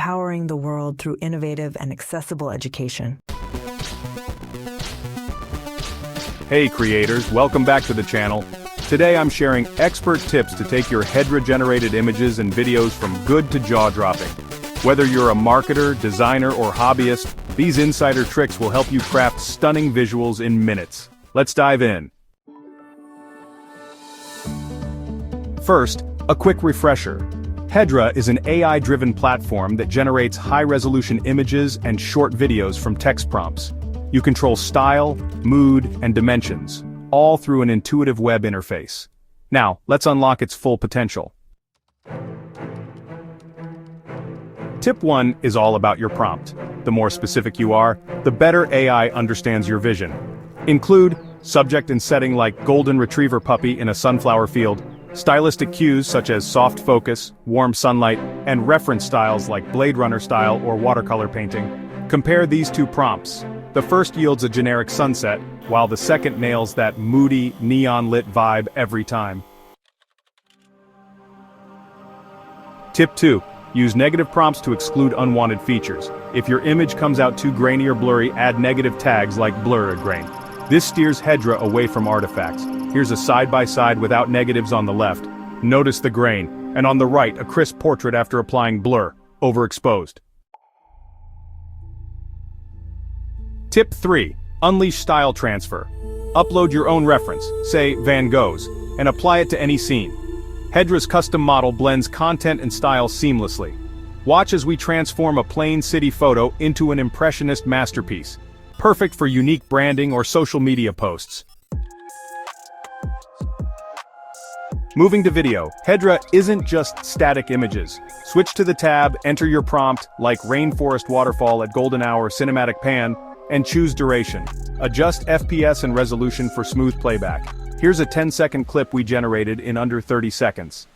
empowering the world through innovative and accessible education. Hey creators, welcome back to the channel. Today I'm sharing expert tips to take your Hedra-generated images and videos from good to jaw-dropping. Whether you're a marketer, designer, or hobbyist, these insider tricks will help you craft stunning visuals in minutes. Let's dive in. First, a quick refresher. Hedra is an AI-driven platform that generates high-resolution images and short videos from text prompts. You control style, mood, and dimensions, all through an intuitive web interface. Now, let's unlock its full potential. Tip 1 is all about your prompt. The more specific you are, the better AI understands your vision. Include subject and setting like golden retriever puppy in a sunflower field, stylistic cues such as soft focus, warm sunlight, and reference styles like Blade Runner style or watercolor painting. Compare these two prompts. The first yields a generic sunset, while the second nails that moody, neon-lit vibe every time. Tip 2. Use negative prompts to exclude unwanted features. If your image comes out too grainy or blurry, add negative tags like blur grain. This steers Hedra away from artifacts. Here's a side-by-side without negatives on the left. Notice the grain, and on the right a crisp portrait after applying blur, overexposed. Tip 3. Unleash style transfer. Upload your own reference, say Van Gogh's, and apply it to any scene. Hedra's custom model blends content and style seamlessly. Watch as we transform a plain city photo into an impressionist masterpiece, perfect for unique branding or social media posts. Moving to video, Hedra isn't just static images. Switch to the tab, enter your prompt, like rainforest waterfall at golden hour cinematic pan, and choose duration. Adjust FPS and resolution for smooth playback. Here's a 10-second clip we generated in under 30 seconds.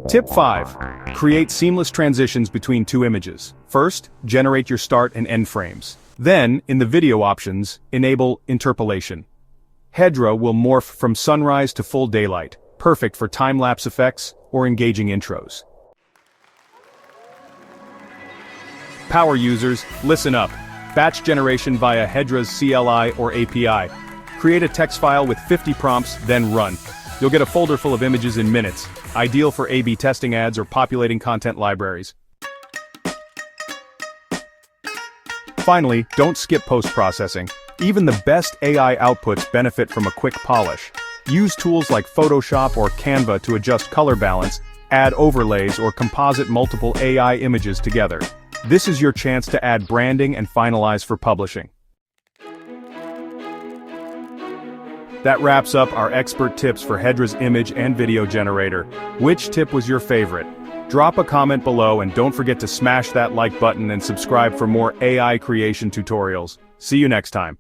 Tip 5. Create seamless transitions between two images. First, generate your start and end frames. Then, in the video options, enable interpolation. Hedra will morph from sunrise to full daylight, perfect for time-lapse effects or engaging intros. Power users, listen up. Batch generation via Hedra's CLI or API. Create a text file with 50 prompts, then run. You'll get a folder full of images in minutes, ideal for A/B testing ads or populating content libraries. Finally, don't skip post-processing. Even the best AI outputs benefit from a quick polish. Use tools like Photoshop or Canva to adjust color balance, add overlays, or composite multiple AI images together. This is your chance to add branding and finalize for publishing. That wraps up our expert tips for Hedra's image and video generator. Which tip was your favorite? Drop a comment below and don't forget to smash that like button and subscribe for more AI creation tutorials. See you next time.